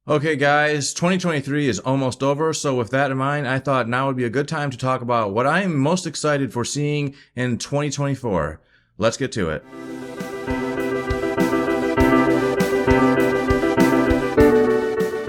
Okay, guys, 2023 is almost over, so with that in mind, I thought now would be a good time to talk about what I am most excited for seeing in 2024. Let's get to it.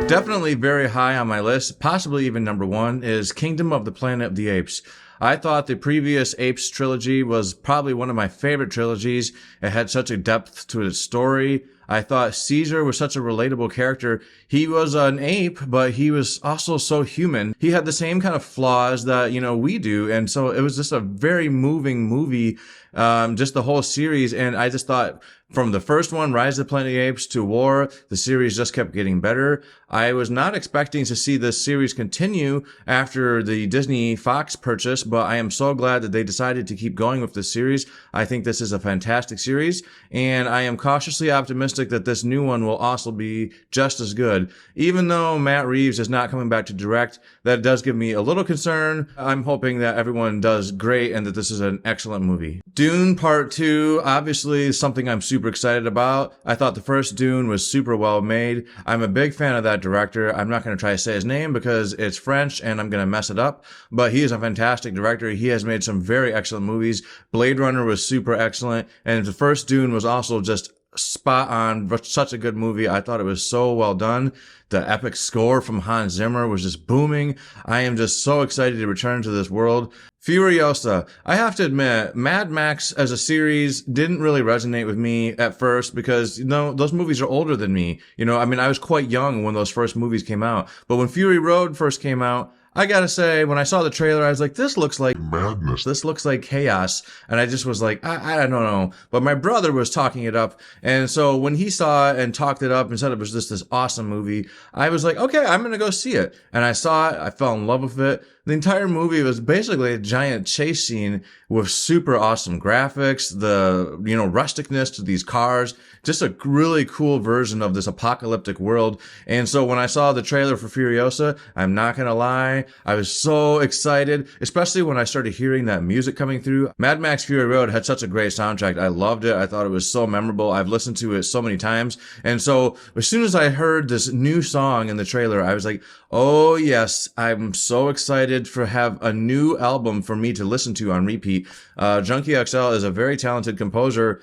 Definitely very high on my list, possibly even number one, is Kingdom of the Planet of the Apes. I thought the previous Apes trilogy was probably one of my favorite trilogies. It had such a depth to its story. I thought Caesar was such a relatable character. He was an ape, but he was also so human. He had the same kind of flaws that, we do. And so it was just a very moving movie, just the whole series. And I just thought from the first one, Rise of the Planet of the Apes, to War, the series just kept getting better. I was not expecting to see this series continue after the Disney Fox purchase, but I am so glad that they decided to keep going with this series. I think this is a fantastic series, and I am cautiously optimistic that this new one will also be just as good. Even though Matt Reeves is not coming back to direct, that does give me a little concern. I'm hoping that everyone does great and that this is an excellent movie. Dune Part 2, obviously something I'm super excited about. I thought the first Dune was super well made. I'm a big fan of that director. I'm not going to try to say his name because it's French and I'm going to mess it up, but he is a fantastic director. He has made some very excellent movies. Blade Runner was super excellent, and the first Dune was also just spot on. Such a good movie. I thought it was so well done. The epic score from Hans Zimmer was just booming. I am just so excited to return to this world. Furiosa. I have to admit, Mad Max as a series didn't really resonate with me at first because, those movies are older than me. I was quite young when those first movies came out. But when Fury Road first came out, I gotta say, when I saw the trailer, I was like, this looks like madness. This looks like chaos. And I just was like, I don't know. But my brother was talking it up. And so when he saw it and talked it up and said it was just this awesome movie, I was like, okay, I'm going to go see it. And I saw it. I fell in love with it. The entire movie was basically a giant chase scene with super awesome graphics, the, rusticness to these cars, just a really cool version of this apocalyptic world. And so when I saw the trailer for Furiosa, I'm not going to lie, I was so excited, especially when I started hearing that music coming through. Mad Max Fury Road had such a great soundtrack. I loved it. I thought it was so memorable. I've listened to it so many times. And so as soon as I heard this new song in the trailer, I was like, oh yes, I'm so excited for have a new album for me to listen to on repeat. Junkie XL is a very talented composer,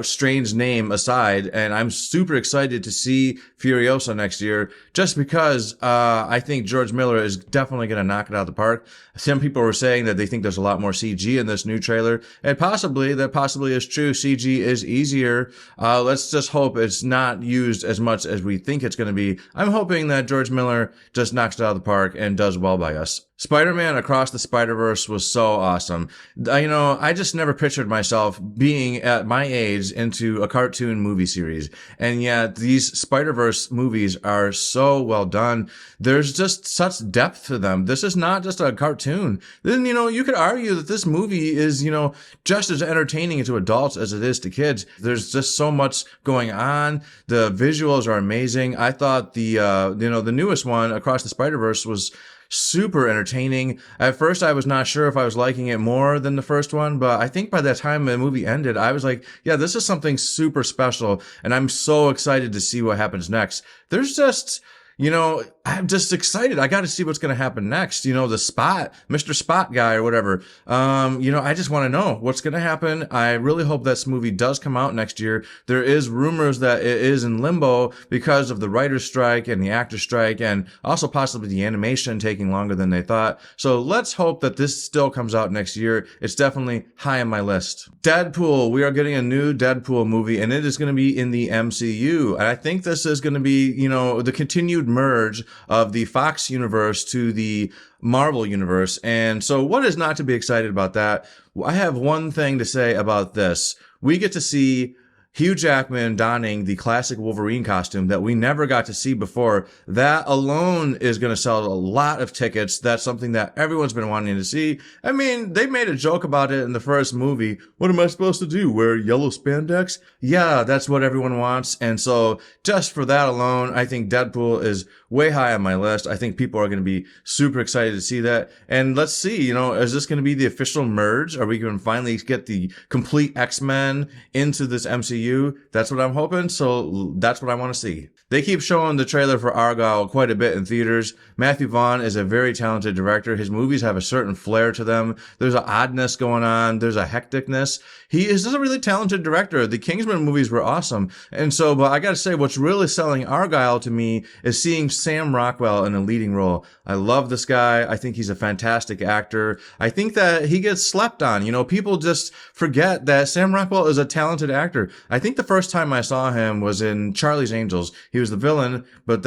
strange name aside, and I'm super excited to see Furiosa next year just because I think George Miller is definitely going to knock it out of the park. Some people were saying that they think there's a lot more CG in this new trailer, and that possibly is true. CG is easier. Let's just hope it's not used as much as we think it's going to be. I'm hoping that George Miller just knocks it out of the park and does well by us. Spider-Man Across the Spider-Verse was so awesome. I just never pictured myself being at my age into a cartoon movie series. And yet these Spider-Verse movies are so well done. There's just such depth to them. This is not just a cartoon. Then, you could argue that this movie is, just as entertaining to adults as it is to kids. There's just so much going on. The visuals are amazing. I thought the newest one, Across the Spider-Verse, was super entertaining. At first, I was not sure if I was liking it more than the first one, but I think by the time the movie ended, I was like, yeah, this is something super special, and I'm so excited to see what happens next. There's just, I'm just excited. I got to see what's going to happen next. The Spot, Mr. Spot guy or whatever. I just want to know what's going to happen. I really hope this movie does come out next year. There is rumors that it is in limbo because of the writer's strike and the actor's strike, and also possibly the animation taking longer than they thought. So let's hope that this still comes out next year. It's definitely high on my list. Deadpool. We are getting a new Deadpool movie, and it is going to be in the MCU. And I think this is going to be, the continued merge of the Fox universe to the Marvel universe. And so what is not to be excited about that? I have one thing to say about this. We get to see Hugh Jackman donning the classic Wolverine costume that we never got to see before. That alone is going to sell a lot of tickets. That's something that everyone's been wanting to see. I mean, they made a joke about it in the first movie. What am I supposed to do? Wear yellow spandex? Yeah, that's what everyone wants. And so just for that alone, I think Deadpool is way high on my list. I think people are going to be super excited to see that. And let's see, is this going to be the official merge? Are we going to finally get the complete X-Men into this MCU? That's what I'm hoping. So that's what I want to see. They keep showing the trailer for Argyle quite a bit in theaters. Matthew Vaughn is a very talented director. His movies have a certain flair to them. There's an oddness going on. There's a hecticness. He is just a really talented director. The Kingsman movies were awesome. And so, but I gotta say, what's really selling Argyle to me is seeing Sam Rockwell in a leading role. I love this guy. I think he's a fantastic actor. I think that he gets slept on. You know, people just forget that Sam Rockwell is a talented actor. I think the first time I saw him was in Charlie's Angels. He was the villain, but,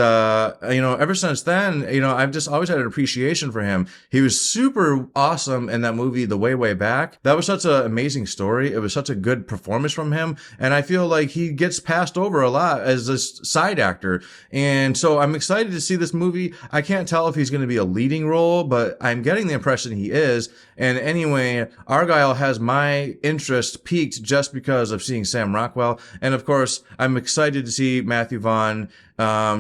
you know, ever since then, you know, I've just always had an appreciation for him. He was super awesome in that movie, The Way, Way Back. That was such an amazing story. It was such a good performance from him. And I feel like he gets passed over a lot as a side actor. And so I'm excited to see this movie. I can't tell if he's going to be a leading role, but I'm getting the impression he is. And anyway, Argyle has my interest piqued just because of seeing Sam Rockwell. And of course, I'm excited to see Matthew Vaughn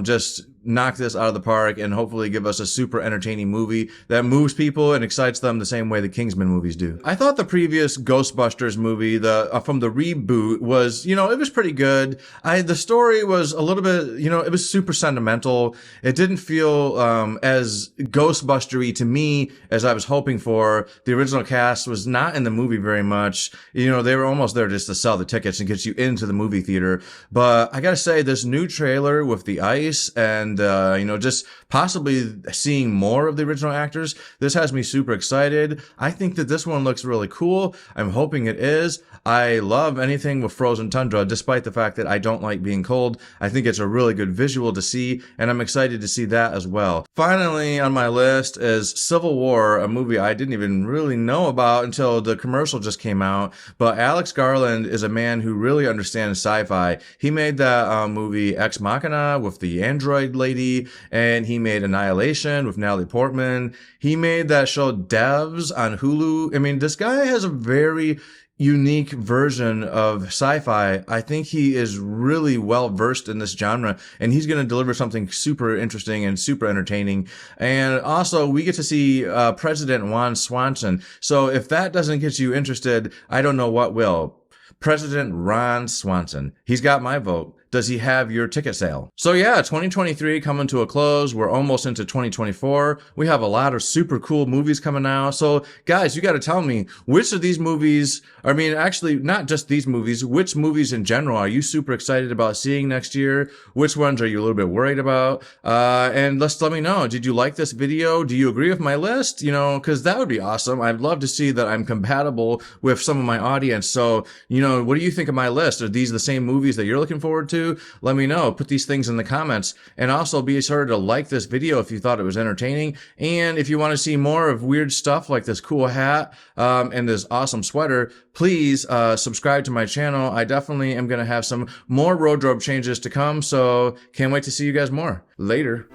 just knock this out of the park and hopefully give us a super entertaining movie that moves people and excites them the same way the Kingsman movies do. I thought the previous Ghostbusters movie, from the reboot, was, you know, it was pretty good. The story was a little bit, you know, it was super sentimental. It didn't feel as Ghostbustery to me as I was hoping for. The original cast was not in the movie very much. You know, they were almost there just to sell the tickets and get you into the movie theater. But I gotta say, this new trailer with the ice and you know, just possibly seeing more of the original actors, this has me super excited. I think that this one looks really cool. I'm hoping it is. I love anything with frozen tundra, despite the fact that I don't like being cold. I think it's a really good visual to see, and I'm excited to see that as well. Finally on my list is Civil War, a movie I didn't even really know about until the commercial just came out. But Alex Garland is a man who really understands sci-fi. He made that movie Ex Machina with the android lady, and he made Annihilation with Natalie Portman. He made that show Devs on Hulu. I mean, this guy has a very unique version of sci-fi. I think he is really well versed in this genre, and he's going to deliver something super interesting and super entertaining. And also, we get to see President Ron Swanson. So if that doesn't get you interested, I don't know what will. President Ron Swanson. He's got my vote. Does he have your ticket sale? So yeah, 2023 coming to a close. We're almost into 2024. We have a lot of super cool movies coming out. So guys, you got to tell me which of these movies, I mean, actually not just these movies, which movies in general are you super excited about seeing next year? Which ones are you a little bit worried about? And let me know. Did you like this video? Do you agree with my list? You know, cause that would be awesome. I'd love to see that I'm compatible with some of my audience. So, you know, what do you think of my list? Are these the same movies that you're looking forward to? Let me know. Put these things in the comments, and also be sure to like this video if you thought it was entertaining. And if you want to see more of weird stuff like this cool hat and this awesome sweater, please subscribe to my channel. I definitely am going to have some more wardrobe changes to come, so can't wait to see you guys more. Later.